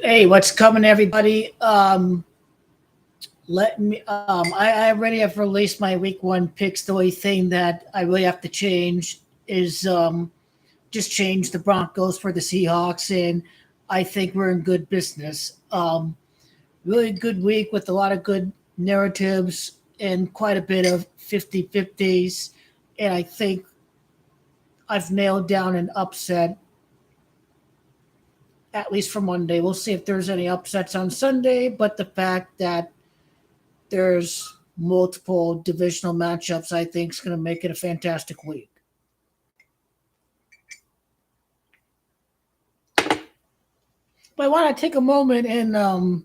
Hey, what's coming, everybody? Let me. I already have released my week one picks. The only thing that I really have to change is just change the Broncos for the Seahawks, and I think we're in good business. Really good week with a lot of good narratives and quite a bit of 50-50s, and I think I've nailed down an upset at least for Monday. We'll see if there's any upsets on Sunday, but the fact that there's multiple divisional matchups, I think is going to make it a fantastic week. But I want to take a moment and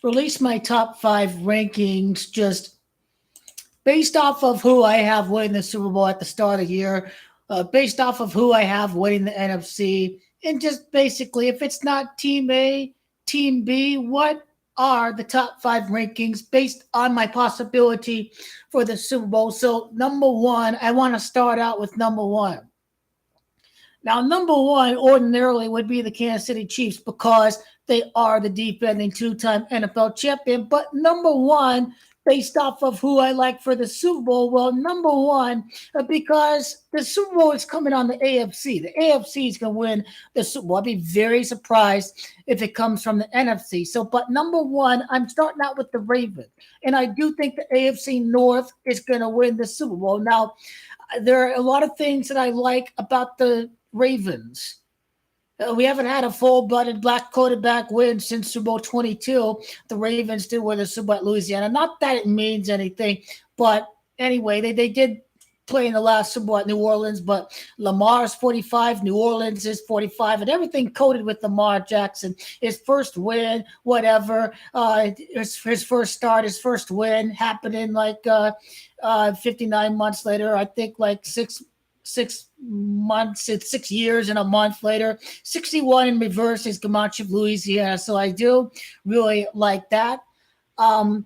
release my top five rankings just based off of who I have winning the Super Bowl at the start of the year, based off of who I have winning the NFC, and just basically, if it's not Team A, Team B, what are the top five rankings based on my possibility for the Super Bowl? So, number one, I want to start out with number one. Now, number one ordinarily would be the Kansas City Chiefs because they are the defending two-time NFL champion. But number one, based off of who I like for the Super Bowl, well, number one, because the Super Bowl is coming on the AFC. The AFC is going to win the Super Bowl. I'd be very surprised if it comes from the NFC. So, but number one, I'm starting out with the Ravens. And I do think the AFC North is going to win the Super Bowl. Now, there are a lot of things that I like about the Ravens. We haven't had a full-blooded black quarterback win since Super Bowl 22. The Ravens did win the Super Bowl at Louisiana. Not that it means anything, but anyway, they did play in the last Super Bowl at New Orleans, but Lamar's 45, New Orleans is 45, and everything coated with Lamar Jackson. His first win, whatever, his first start, his first win happening like 59 months later. I think like six months, it's 6 years and a month later. 61 in reverse is Comanche, Louisiana. So I do really like that. Um,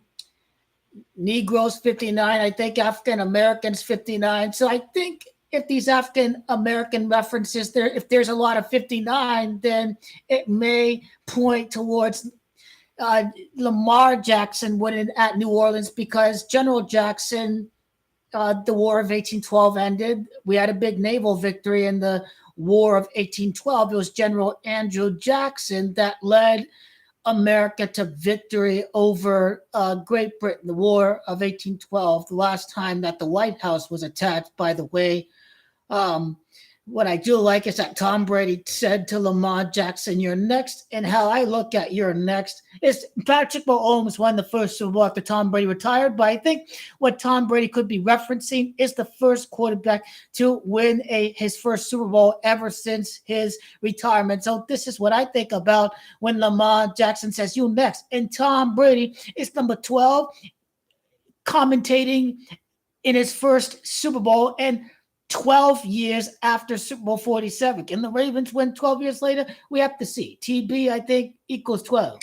Negroes 59, I think African Americans 59. So I think if these African American references there, if there's a lot of 59, then it may point towards uh, Lamar Jackson winning at New Orleans because General Jackson, the War of 1812 ended. We had a big naval victory in the War of 1812. It was General Andrew Jackson that led America to victory over Great Britain, the War of 1812, the last time that the White House was attacked, by the way. Um, what I do like is that Tom Brady said to Lamar Jackson, "You're next." And how I look at "you're next" is Patrick Mahomes won the first Super Bowl after Tom Brady retired. But I think what Tom Brady could be referencing is the first quarterback to win his first Super Bowl ever since his retirement. So this is what I think about when Lamar Jackson says "you next," and Tom Brady is number 12 commentating in his first Super Bowl and 12 years after Super Bowl 47. Can the Ravens win 12 years later? We have to see. TB, I think, equals 12.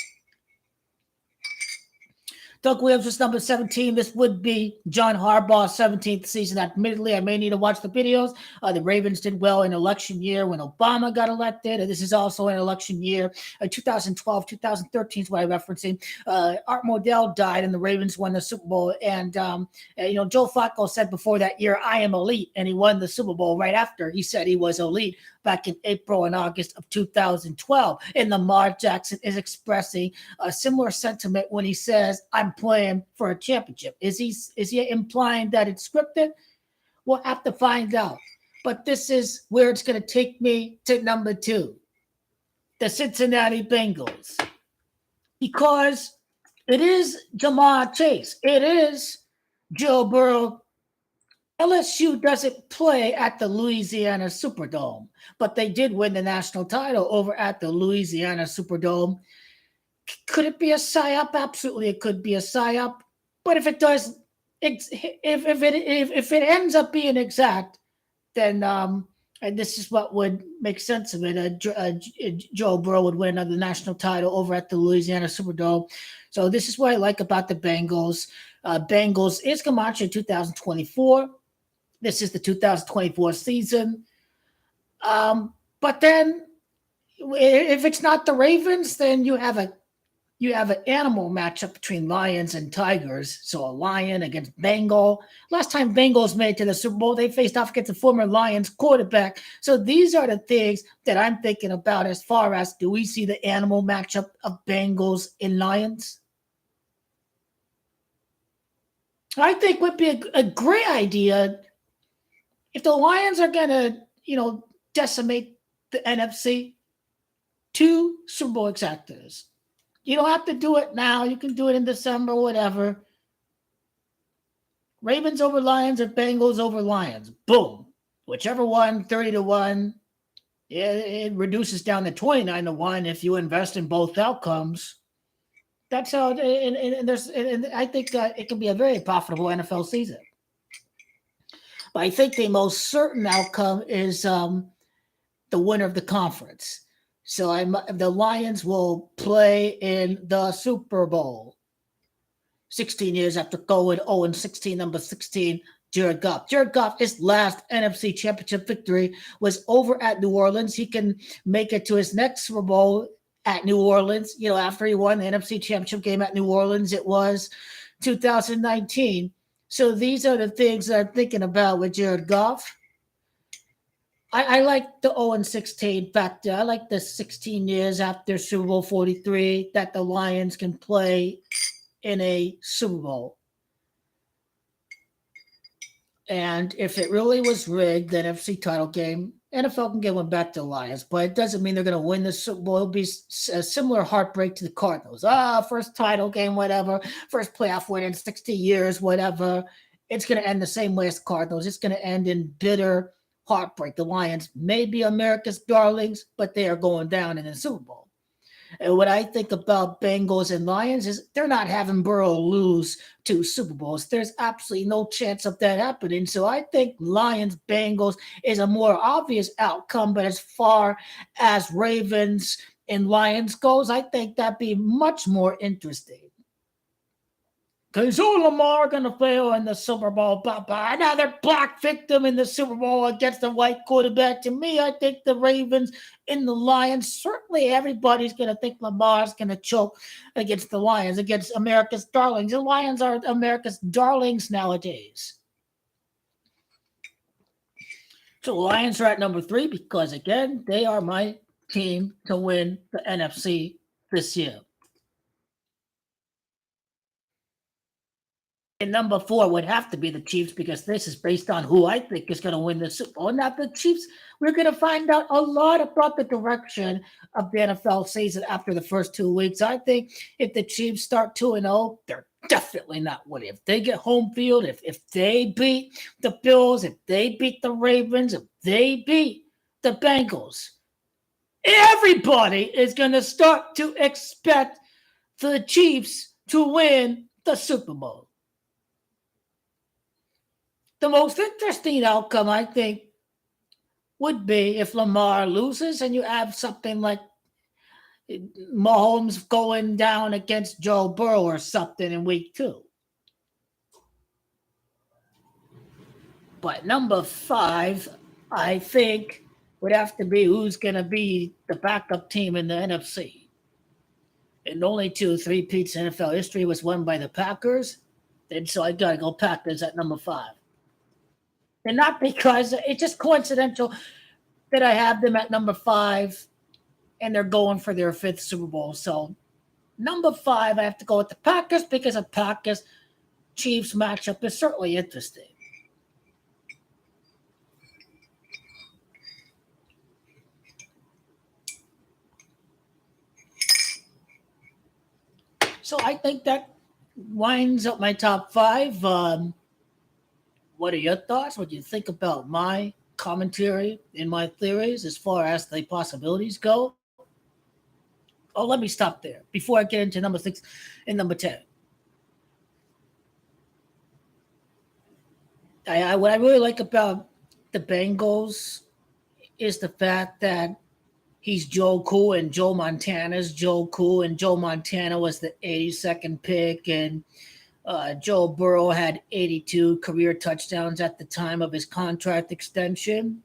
Doug Williams was number 17. This would be John Harbaugh's 17th season. Admittedly, I may need to watch the videos. The Ravens did well in election year when Obama got elected. And this is also an election year. 2012, 2013 is what I'm referencing. Art Modell died and the Ravens won the Super Bowl. And, Joe Flacco said before that year, "I am elite." And he won the Super Bowl right after he said he was elite back in April and August of 2012. And Lamar Jackson is expressing a similar sentiment when he says, "I'm playing for a championship." Is he implying that it's scripted? We'll have to find out. But this is where it's going to take me to number two, the Cincinnati Bengals. Because it is Jamar Chase. It is Joe Burrow. LSU doesn't play at the Louisiana Superdome, but they did win the national title over at the Louisiana Superdome. Could it be a psyop? Absolutely, it could be a psyop. But if it does, if it ends up being exact, then and this is what would make sense of it. Joe Burrow would win the national title over at the Louisiana Superdome. So this is what I like about the Bengals. Bengals is Camacho 2024. This is the 2024 season. But then If it's not the Ravens, then you have an animal matchup between lions and tigers. So a lion against Bengal. Last time Bengals made it to the Super Bowl, they faced off against a former Lions quarterback. So these are the things that I'm thinking about as far as, do we see the animal matchup of Bengals and Lions? I think would be a great idea if the Lions are going to, decimate the NFC. Two Super Bowl exactas. You don't have to do it now. You can do it in December, whatever. Ravens over Lions or Bengals over Lions. Boom. Whichever one, 30-1. It reduces down to 29-1 if you invest in both outcomes. That's how, and I think it can be a very profitable NFL season. But I think the most certain outcome is the winner of the conference. So the Lions will play in the Super Bowl. 16 years after going 0-16, number 16, Jared Goff. Jared Goff, his last NFC Championship victory was over at New Orleans. He can make it to his next Super Bowl at New Orleans. After he won the NFC Championship game at New Orleans, it was 2019. So these are the things that I'm thinking about with Jared Goff. I like the 0-16 factor. I like the 16 years after Super Bowl 43 that the Lions can play in a Super Bowl. And if it really was rigged, the NFC title game, NFL can give one back to the Lions, but it doesn't mean they're going to win the Super Bowl. It'll be a similar heartbreak to the Cardinals. First title game, whatever. First playoff win in 60 years, whatever. It's going to end the same way as the Cardinals. It's going to end in bitter heartbreak. The Lions may be America's darlings, but they are going down in the Super Bowl. And what I think about Bengals and Lions is they're not having Burrow lose 2 Super Bowls. There's absolutely no chance of that happening. So I think Lions-Bengals is a more obvious outcome. But as far as Ravens and Lions goes, I think that'd be much more interesting. Because Lamar going to fail in the Super Bowl. Another black victim in the Super Bowl against a white quarterback. To me, I think the Ravens and the Lions, certainly everybody's going to think Lamar's going to choke against the Lions, against America's darlings. The Lions are America's darlings nowadays. So the Lions are at number 3 because, again, they are my team to win the NFC this year. And number 4 would have to be the Chiefs because this is based on who I think is going to win the Super Bowl. Now, the Chiefs, we're going to find out a lot about the direction of the NFL season after the first 2 weeks. I think if the Chiefs start 2-0, they're definitely not winning. If they get home field, if they beat the Bills, if they beat the Ravens, if they beat the Bengals, everybody is going to start to expect the Chiefs to win the Super Bowl. The most interesting outcome, I think, would be if Lamar loses and you have something like Mahomes going down against Joe Burrow or something in week 2. But number 5, I think, would have to be who's going to be the backup team in the NFC. And only 2 3-peats in NFL history was won by the Packers. And so I got to go Packers at number 5. And not because it's just coincidental that I have them at number 5 and they're going for their 5th Super Bowl. So number 5, I have to go with the Packers because a Packers-Chiefs matchup is certainly interesting. So I think that winds up my top 5. What are your thoughts? What do you think about my commentary and my theories as far as the possibilities go? Oh, let me stop there before I get into number 6 and number 10. What I really like about the Bengals is the fact that he's Joe Cool and Joe Montana's Joe Cool, and Joe Montana was the 82nd pick, and Joe Burrow had 82 career touchdowns at the time of his contract extension.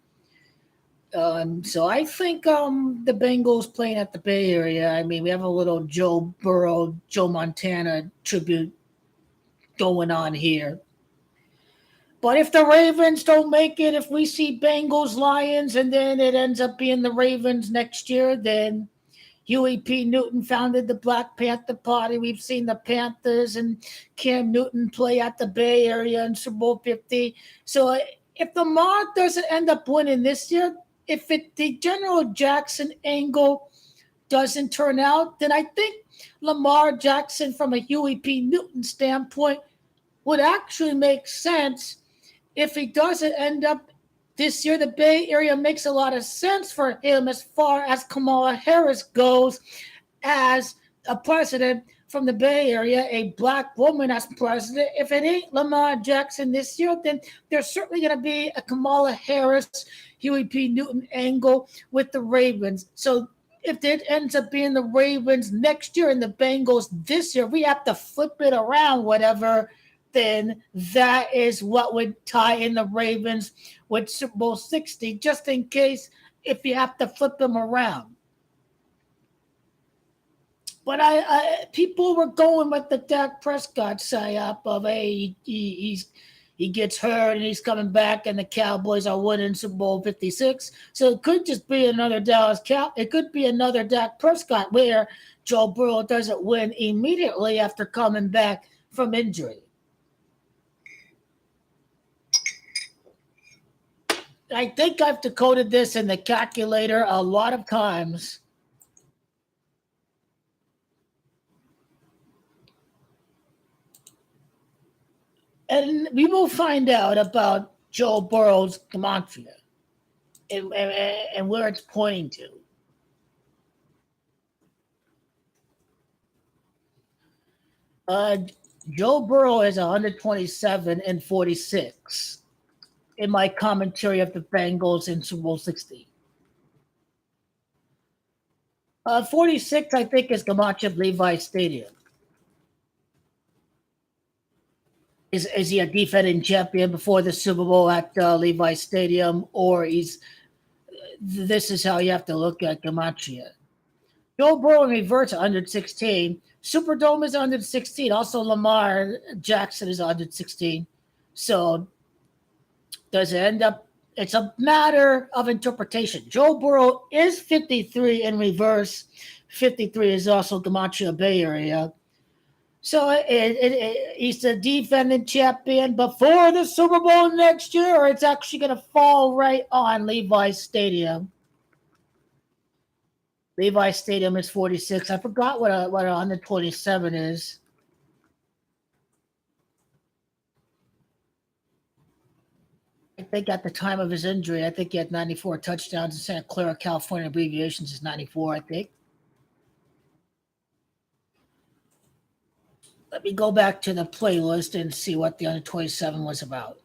So I think the Bengals playing at the Bay Area. I mean, we have a little Joe Burrow, Joe Montana tribute going on here. But if the Ravens don't make it, if we see Bengals, Lions, and then it ends up being the Ravens next year, then Huey P. Newton founded the Black Panther Party. We've seen the Panthers and Cam Newton play at the Bay Area in Super Bowl 50. So if Lamar doesn't end up winning this year, if the General Jackson angle doesn't turn out, then I think Lamar Jackson, from a Huey P. Newton standpoint, would actually make sense. If he doesn't end up this year, the Bay Area makes a lot of sense for him as far as Kamala Harris goes as a president from the Bay Area, a black woman as president. If it ain't Lamar Jackson this year, then there's certainly going to be a Kamala Harris, Huey P. Newton angle with the Ravens. So if it ends up being the Ravens next year and the Bengals this year, we have to flip it around, whatever. Then that is what would tie in the Ravens with Super Bowl 60, just in case if you have to flip them around. But people were going with the Dak Prescott psyop of, hey, he gets hurt and he's coming back and the Cowboys are winning Super Bowl 56. So it could just be another it could be another Dak Prescott where Joe Burrow doesn't win immediately after coming back from injury. I think I've decoded this in the calculator a lot of times. And we will find out about Joe Burrow's gematria and where it's pointing to. Joe Burrow is 127 and 46 in my commentary of the Bengals in Super Bowl 60. 46, I think, is gematria of Levi Stadium. Is he a defending champion before the Super Bowl at Levi Stadium, or this is how you have to look at gematria. Joe Burrow reverts 116. Superdome is 116. Also, Lamar Jackson is 116. So does it end up? It's a matter of interpretation. Joe Burrow is 53 in reverse. 53 is also gematria Bay Area. So he's the defending champion before the Super Bowl next year, or it's actually going to fall right on Levi Stadium. Levi Stadium is 46. I forgot what 127 is. I think at the time of his injury, I think he had 94 touchdowns in Santa Clara, California. Abbreviations is 94, I think. Let me go back to the playlist and see what the under 27 was about.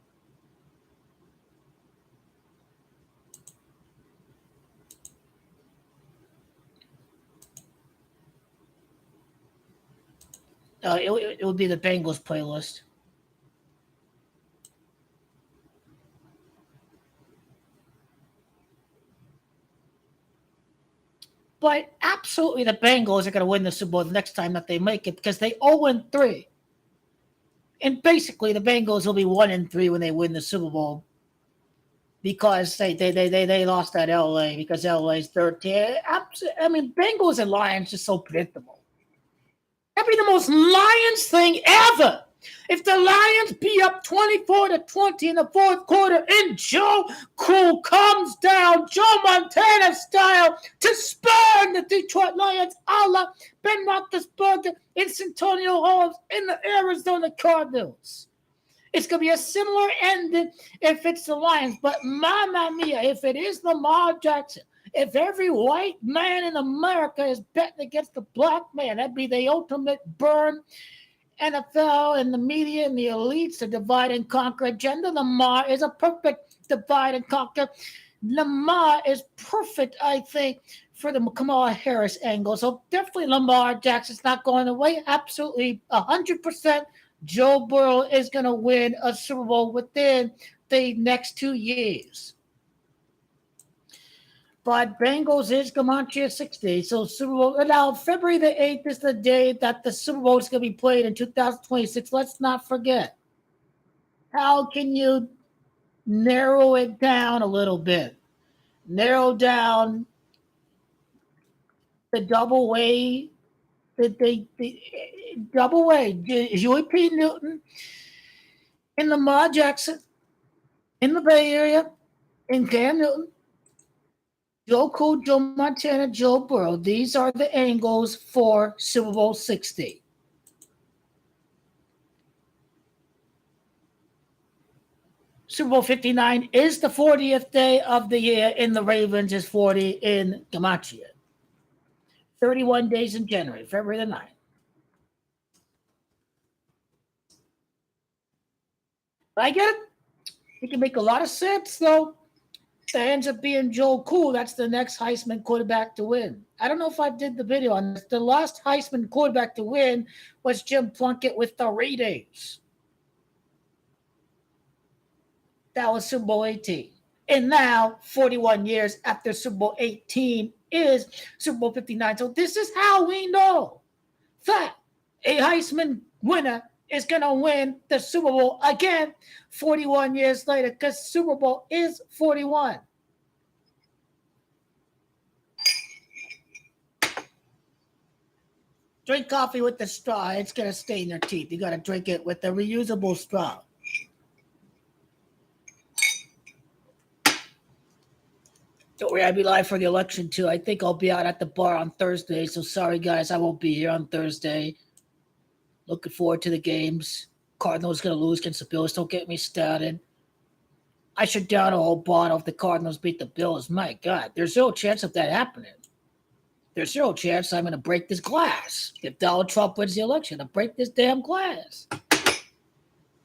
It would be the Bengals playlist. But absolutely, the Bengals are going to win the Super Bowl the next time that they make it because they 0-3. And basically, the Bengals will be 1-3 when they win the Super Bowl because they lost at LA because LA's 13. I mean, Bengals and Lions are so predictable. That'd be the most Lions thing ever. If the Lions be up 24-20 in the fourth quarter and Joe Cool comes down, Joe Montana style, to spurn the Detroit Lions a la Ben Roethlisberger and Santonio Holmes in the Arizona Cardinals. It's going to be a similar ending if it's the Lions. But mamma mia, if it is Lamar Jackson, if every white man in America is betting against the black man, that'd be the ultimate burn. NFL and the media and the elites, the divide and conquer agenda. Lamar is a perfect divide and conquer. Lamar is perfect, I think, for the Kamala Harris angle. So definitely Lamar Jackson's not going away. Absolutely 100%. Joe Burrow is going to win a Super Bowl within the next 2 years. But Bengals is Comanche 60. So Super Bowl now February the 8th is the day that the Super Bowl is going to be played in 2026. Let's not forget. How can you narrow it down a little bit? Narrow down the double way, the double way. Joey P. Newton in Lamar Jackson in the Bay Area, in Cam Newton, Joe Cool, Joe Montana, Joe Burrow. These are the angles for Super Bowl 60. Super Bowl 59 is the 40th day of the year in the Ravens, is 40 in Gematria. 31 days in January, February the 9th. I get it. It can make a lot of sense, though. That ends up being Joe Cool. That's the next Heisman quarterback to win. I don't know if I did the video on this. The last Heisman quarterback to win was Jim Plunkett with the Raiders. That was Super Bowl 18. And now, 41 years after Super Bowl 18 is Super Bowl 59. So this is how we know that a Heisman winner is going to win the Super Bowl again 41 years later, because Super Bowl is 41. Drink coffee with the straw. It's going to stay in your teeth. You got to drink it with a reusable straw. Don't worry, I'll be live for the election too. I think I'll be out at the bar on Thursday. So sorry, guys, I won't be here on Thursday. Looking forward to the games. Cardinals going to lose against the Bills. Don't get me started. I should down a whole bottle if the Cardinals beat the Bills. My God, there's no chance of that happening. There's zero chance I'm going to break this glass. If Donald Trump wins the election, I'll break this damn glass.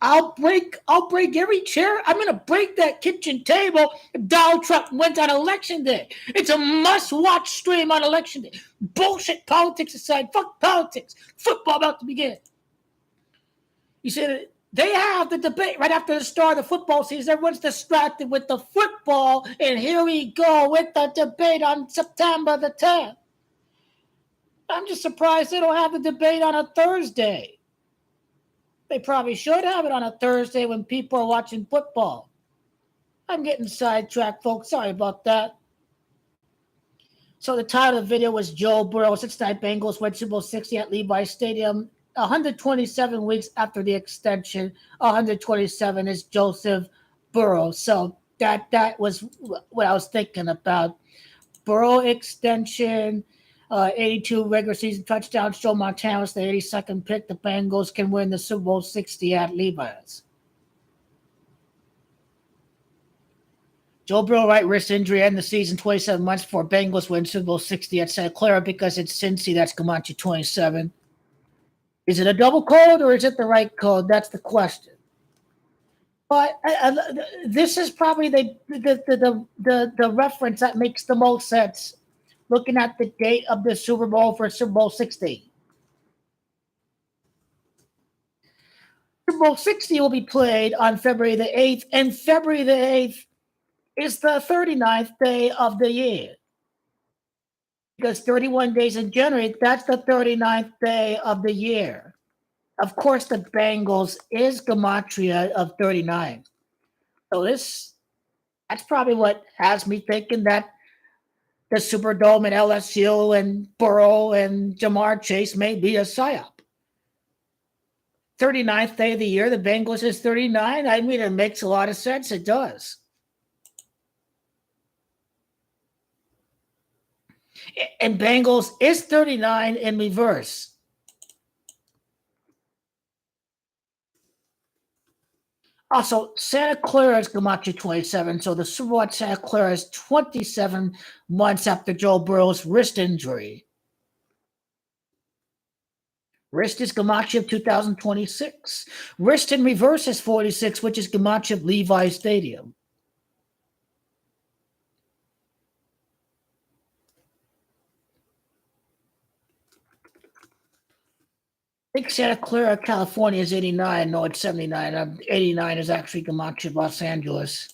I'll break every chair. I'm going to break that kitchen table if Donald Trump wins on election day. It's a must-watch stream on election day. Bullshit politics aside. Fuck politics. Football about to begin. You said they have the debate right after the start of the football season. Everyone's distracted with the football, and here we go with the debate on September the 10th. I'm just surprised they don't have the debate on a Thursday. They probably should have it on a Thursday when people are watching football. I'm getting sidetracked, folks. Sorry about that. So the title of the video was Joe Burrow, 69 Bengals win Super Bowl 60 at Levi Stadium. 127 weeks after the extension, 127 is Joseph Burrow. So that was what I was thinking about. Burrow extension, 82 regular season touchdowns. Joe Montana was the 82nd pick. The Bengals can win the Super Bowl 60 at Levi's. Joe Burrow, right wrist injury, end the season 27 months before Bengals win Super Bowl 60 at Santa Clara because it's Cincy. That's Comanche 27. Is it a double code or is it the right code? That's the question. But this is probably the reference that makes the most sense. Looking at the date of the Super Bowl for Super Bowl 60. Super Bowl 60 will be played on February the 8th, and February the 8th is the 39th day of the year. Because 31 days in January, that's the 39th day of the year. Of course, the Bengals is Gematria of 39. So that's probably what has me thinking that the Superdome and LSU and Burrow and Jamar Chase may be a psyop. 39th day of the year, the Bengals is 39. I mean, it makes a lot of sense. It does. And Bengals is 39 in reverse. Also, Santa Clara is Gematria 27, so the Super Bowl at Santa Clara is 27 months after Joe Burrow's wrist injury. Wrist is Gematria of 2026. Wrist in reverse is 46, which is Gematria of Levi Stadium. I think Santa Clara, California is 89. No, it's 79. 89 is actually Gematria of Los Angeles.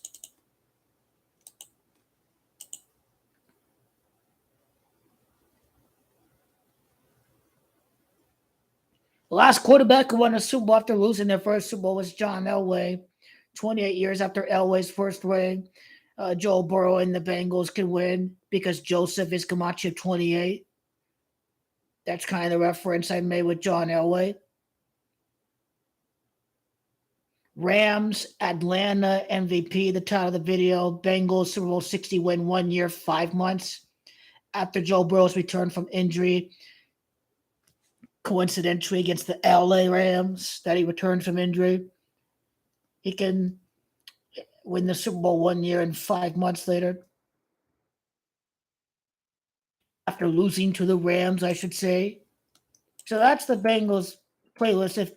The last quarterback who won a Super Bowl after losing their first Super Bowl was John Elway. 28 years after Elway's first ring, Joe Burrow and the Bengals can win because Joseph is Camacho 28. That's kind of the reference I made with John Elway. Rams, Atlanta MVP, the title of the video. Bengals Super Bowl 60 win 1 year, 5 months after Joe Burrow's return from injury. Coincidentally, against the LA Rams, that he returned from injury. He can win the Super Bowl 1 year and 5 months later. After losing to the Rams, I should say. So that's the Bengals playlist.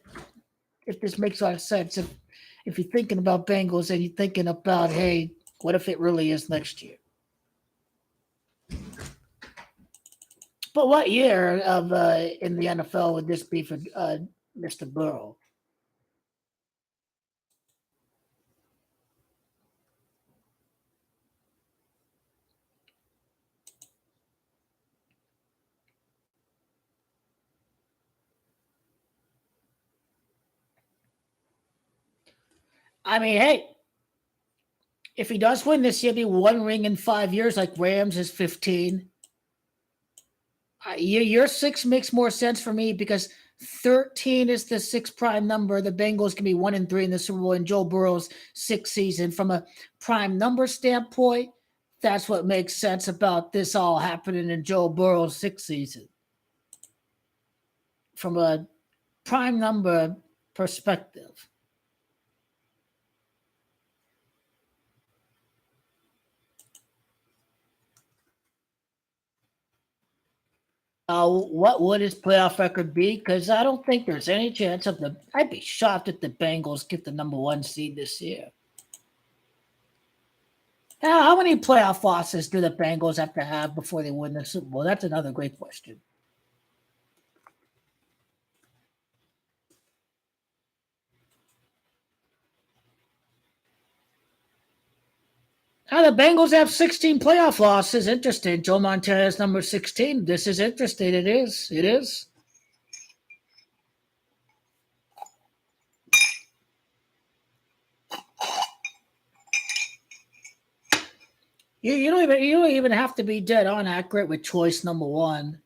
If this makes a lot of sense, if you're thinking about Bengals and you're thinking about, hey, what if it really is next year? But what year of in the NFL would this be for Mr. Burrow? I mean, hey, if he does win this year, it'll be 1 ring in 5 years, like Rams is 15. Year 6 makes more sense for me because 13 is the 6 prime number. The Bengals can be 1-3 in the Super Bowl in Joe Burrow's 6th season. From a prime number standpoint, that's what makes sense about this all happening in Joe Burrow's 6th season. From a prime number perspective. What would his playoff record be? Because I don't think there's any chance of the. I'd be shocked if the Bengals get the number 1 seed this year. Now, how many playoff losses do the Bengals have to have before they win the Super Bowl? That's another great question. Now, the Bengals have 16 playoff losses. Interesting. Joe Montana is number 16. This is interesting. It is. It is. You don't even have to be dead on accurate with choice number 1.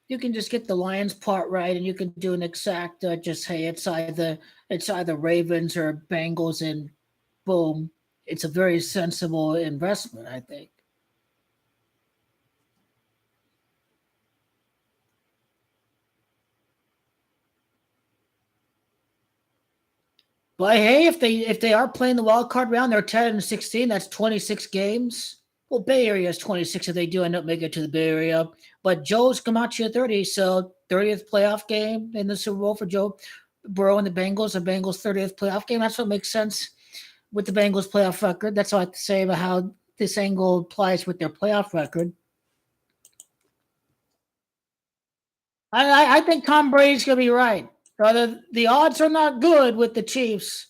You can just get the Lions part right, and you can do an exact. Just hey, it's either Ravens or Bengals, and boom, it's a very sensible investment, I think. But hey, if they are playing the wild card round, they're 10-16. That's 26 games. Well, Bay Area is 26 if they do end up making it to the Bay Area. But Joe's Camacho 30, so 30th playoff game in the Super Bowl for Joe Burrow and the Bengals. The Bengals' 30th playoff game. That's what makes sense with the Bengals' playoff record. That's all I have to say about how this angle applies with their playoff record. I think Tom Brady's going to be right. The odds are not good with the Chiefs.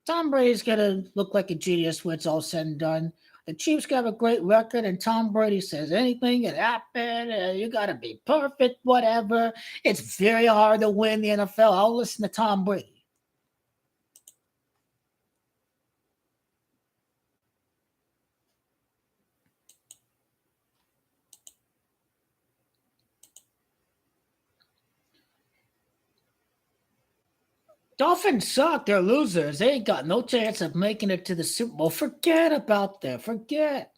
Tom Brady's going to look like a genius when it's all said and done. The Chiefs have a great record, and Tom Brady says anything can happen. You got to be perfect, whatever. It's very hard to win the NFL. I'll listen to Tom Brady. Dolphins suck. They're losers. They ain't got no chance of making it to the Super Bowl. Forget about that. Forget.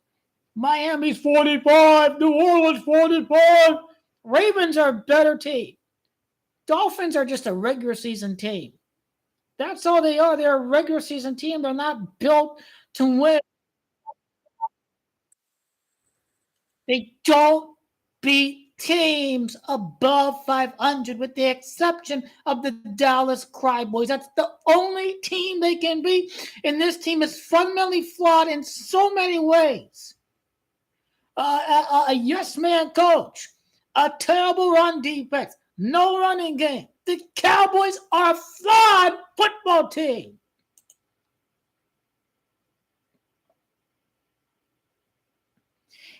Miami's 45. New Orleans 45. Ravens are a better team. Dolphins are just a regular season team. That's all they are. They're a regular season team. They're not built to win. They don't beat teams above 500 with the exception of the Dallas Cowboys. That's the only team they can beat. And this team is fundamentally flawed in so many ways. A yes man coach, a terrible run defense, no running game. The Cowboys are a flawed football team.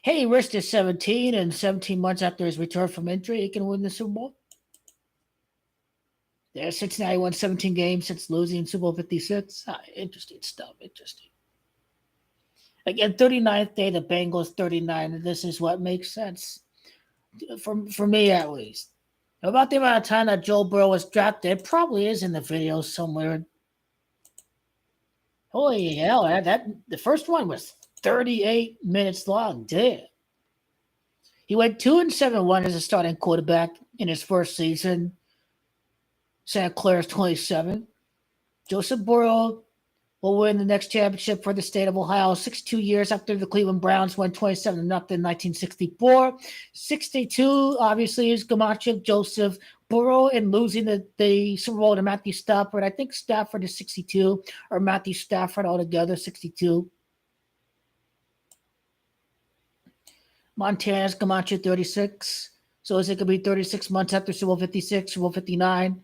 Hey, he risked his 17 and 17 months after his return from injury, he can win the Super Bowl. There's Cincinnati won 17 games since losing Super Bowl 56. Interesting stuff. Interesting. Again, 39th day, the Bengals 39. And this is what makes sense for me at least. About the amount of time that Joe Burrow was drafted, it probably is in the video somewhere. Holy hell! That the first one was 38 minutes long. Damn. He went 2-7-1 as a starting quarterback in his first season. Santa Clara's 27. Joseph Burrow will win the next championship for the state of Ohio 62 years after the Cleveland Browns won 27-0 in 1964. 62, obviously, is Gamache Joseph Burrow and losing the Super Bowl to Matthew Stafford. I think Stafford is 62, or Matthew Stafford altogether, 62. Montana's Gamache 36. So is it going to be 36 months after Super Bowl 56, Super Bowl 59?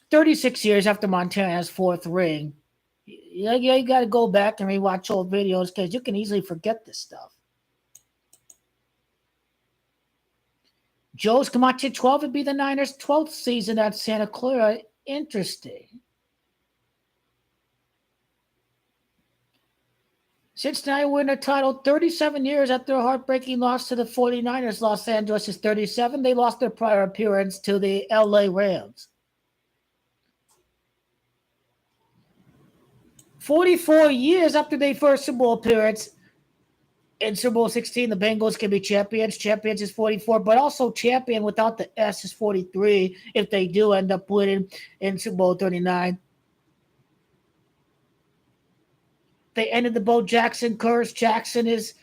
36 years after Montana's fourth ring. Yeah, you got to go back and rewatch old videos because you can easily forget this stuff. Joe's Gamache 12 would be the Niners' 12th season at Santa Clara. Interesting. Cincinnati win a title 37 years after a heartbreaking loss to the 49ers. Los Angeles is 37. They lost their prior appearance to the LA Rams. 44 years after their first Super Bowl appearance in Super Bowl 16, the Bengals can be champions. Champions is 44, but also champion without the S is 43 if they do end up winning in Super Bowl 39. They ended the Bo Jackson curse. Jackson is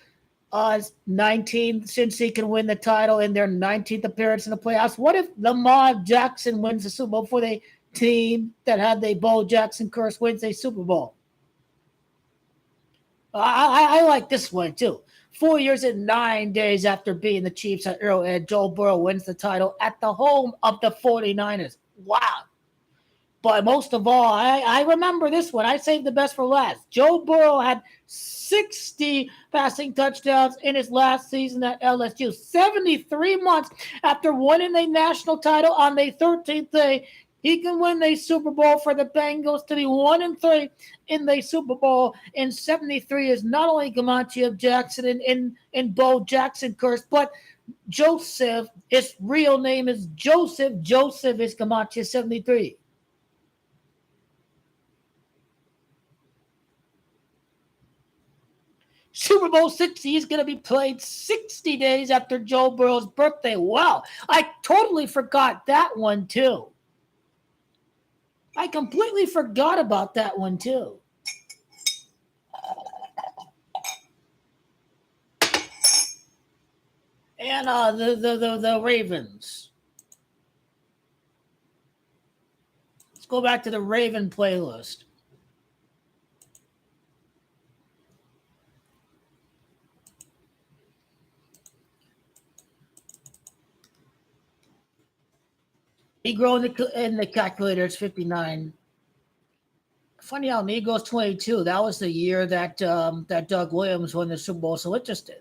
19 since he can win the title in their 19th appearance in the playoffs. What if Lamar Jackson wins the Super Bowl for the team that had the Bo Jackson curse wins a Super Bowl? I like this one too. 4 years and 9 days after beating the Chiefs at Arrowhead, Joe Burrow wins the title at the home of the 49ers. Wow. But most of all, I remember this one. I saved the best for last. Joe Burrow had 60 passing touchdowns in his last season at LSU. 73 months after winning the national title on the 13th day, he can win the Super Bowl for the Bengals to be 1-3 in the Super Bowl. In 73 is not only Gamache of Jackson and Bo Jackson curse, but Joseph. His real name is Joseph. Joseph is Gamache 73. Super Bowl 60 is going to be played 60 days after Joe Burrow's birthday. Wow, I totally forgot that one too. I completely forgot about that one too. And the Ravens. Let's go back to the Raven playlist. Negro in the calculator is 59. Funny how Negro's 22. That was the year that that Doug Williams won the Super Bowl. So interesting.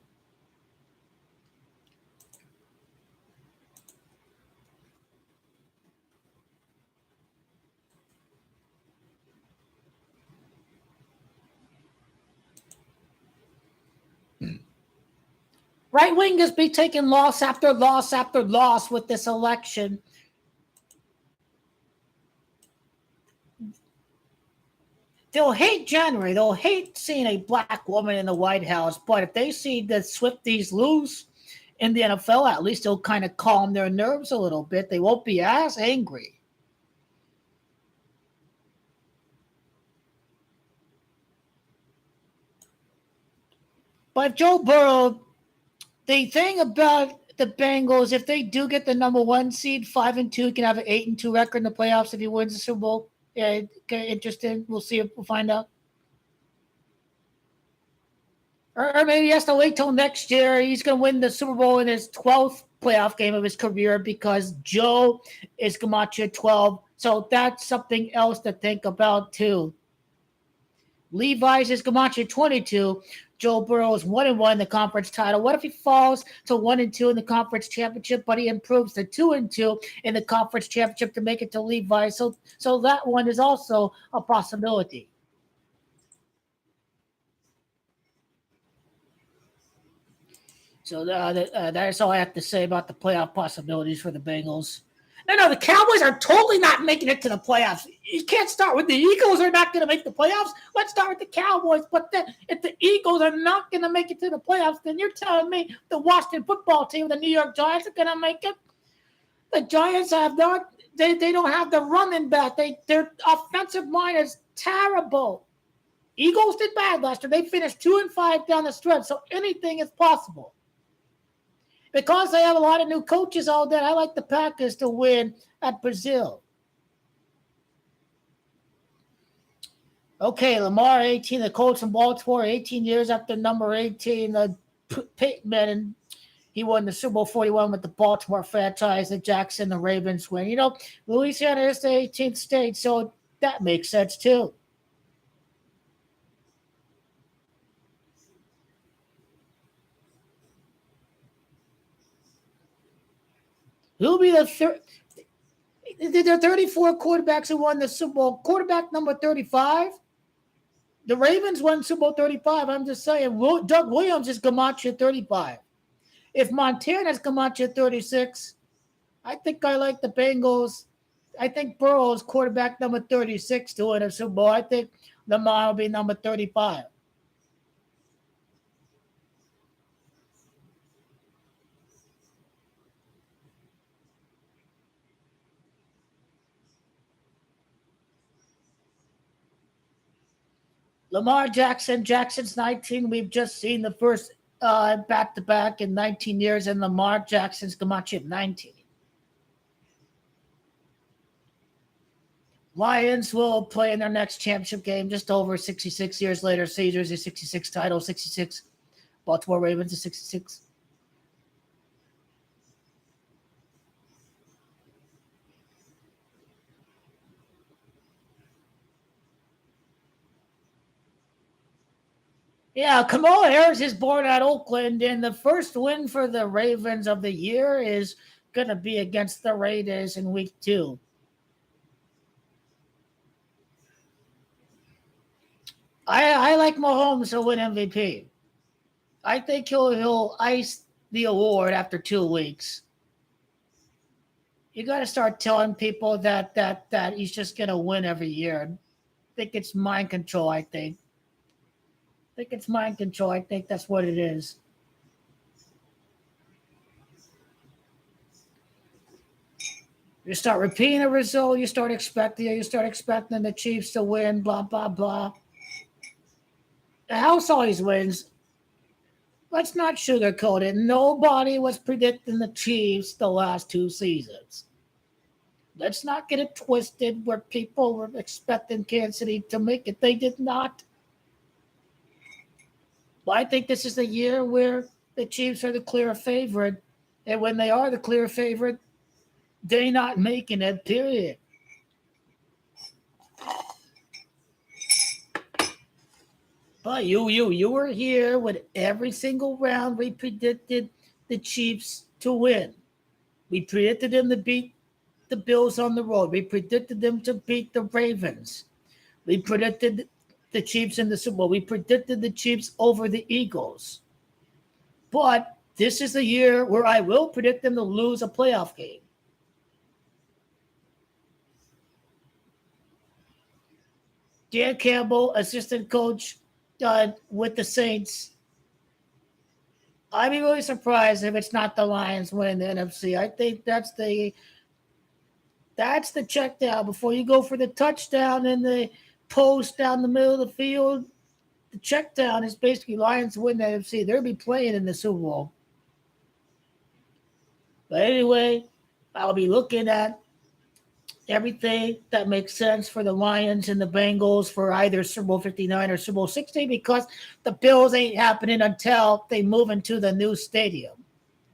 Right wingers be taking loss after loss after loss with this election. They'll hate January. They'll hate seeing a black woman in the White House. But if they see the Swifties lose in the NFL, at least they'll kind of calm their nerves a little bit. They won't be as angry. But Joe Burrow, the thing about the Bengals, if they do get the number one seed, 5-2, can have an 8-2 record in the playoffs if he wins the Super Bowl. Yeah, interesting. We'll see. We'll find out. Or maybe he has to wait till next year. He's going to win the Super Bowl in his 12th playoff game of his career because Joe is Gamache 12. So that's something else to think about too. Levi's is Gamache 22. Joe Burrow is 1-1 in the conference title? What if he falls to 1-2 in the conference championship, but he improves to 2-2 in the conference championship to make it to Levi? So that one is also a possibility. So that's all I have to say about the playoff possibilities for the Bengals. No, the Cowboys are totally not making it to the playoffs. You can't start with the Eagles are not going to make the playoffs. Let's start with the Cowboys. But then if the Eagles are not going to make it to the playoffs, then you're telling me the Washington football team, the New York Giants, are going to make it? The Giants have not. They don't have the running back. Their offensive line is terrible. Eagles did bad last year. They finished 2-5 down the stretch, so anything is possible. Because they have a lot of new coaches, all that, I like the Packers to win at Brazil. Okay, Lamar, 18, the Colts in Baltimore, 18 years after number 18, Peyton Manning, he won the Super Bowl 41 with the Baltimore franchise, the Jackson, the Ravens win. You know, Louisiana is the 18th state, so that makes sense too. Who'll be the third? There are 34 quarterbacks who won the Super Bowl. Quarterback number 35? The Ravens won Super Bowl 35. I'm just saying, Doug Williams is Camacho 35. If Montana's Camacho 36, I think I like the Bengals. I think Burrow is quarterback number 36 to win a Super Bowl. I think Lamar will be number 35. Lamar Jackson, Jackson's 19. We've just seen the first back-to-back in 19 years, and Lamar Jackson's Camacho 19. Lions will play in their next championship game just over 66 years later. Caesars is 66 title, 66. Baltimore Ravens is 66. Yeah, Kamala Harris is born at Oakland, and the first win for the Ravens of the year is going to be against the Raiders in week 2. I like Mahomes to win MVP. I think he'll ice the award after 2 weeks. You got to start telling people that he's just going to win every year. I think it's mind control, I think it's mind control. I think that's what it is. You start repeating a result, you start expecting the Chiefs to win, blah, blah, blah. The house always wins. Let's not sugarcoat it. Nobody was predicting the Chiefs the last 2 seasons. Let's not get it twisted where people were expecting Kansas City to make it. They did not. But I think this is the year where the Chiefs are the clear favorite. And when they are the clear favorite, they're not making it, period. But you were here with every single round. We predicted the Chiefs to win. We predicted them to beat the Bills on the road. We predicted them to beat the Ravens. We predicted the Chiefs in the Super Bowl. We predicted the Chiefs over the Eagles. But this is the year where I will predict them to lose a playoff game. Dan Campbell, assistant coach with the Saints. I'd be really surprised if it's not the Lions winning the NFC. I think that's the check down before you go for the touchdown in the post down the middle of the field. The check down is basically Lions win the NFC. They'll be playing in the Super Bowl. But anyway, I'll be looking at everything that makes sense for the Lions and the Bengals for either Super Bowl 59 or Super Bowl 60 because the Bills ain't happening until they move into the new stadium.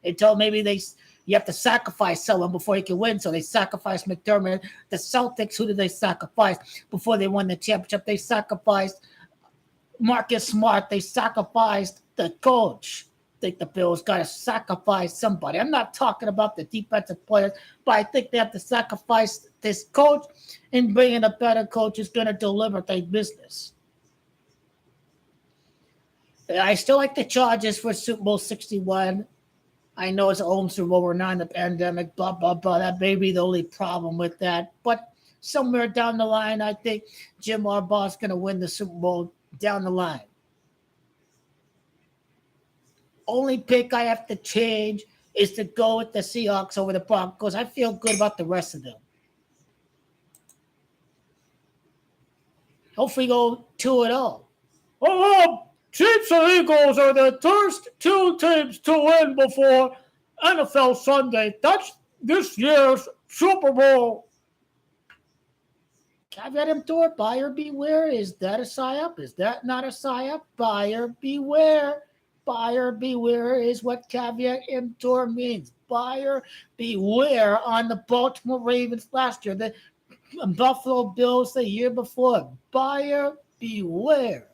Until maybe you have to sacrifice someone before you can win. So they sacrificed McDermott. The Celtics, who did they sacrifice before they won the championship? They sacrificed Marcus Smart, they sacrificed the coach. I think the Bills got to sacrifice somebody. I'm not talking about the defensive players, but I think they have to sacrifice this coach, and bringing a better coach is going to deliver their business. I still like the Chargers for Super Bowl 61. I know it's home Super Bowl, we're not in the pandemic, blah, blah, blah. That may be the only problem with that. But somewhere down the line, I think Jim Harbaugh's going to win the Super Bowl down the line. Only pick I have to change is to go with the Seahawks over the Broncos. I feel good about the rest of them. Hopefully go 2-0. Oh, Chiefs and Eagles are the first two teams to win before NFL Sunday. That's this year's Super Bowl. Caveat emptor, buyer beware. Is that a psyop? Is that not a psyop? Buyer beware. Buyer beware is what caveat emptor means. Buyer beware on the Baltimore Ravens last year, the Buffalo Bills the year before. Buyer beware.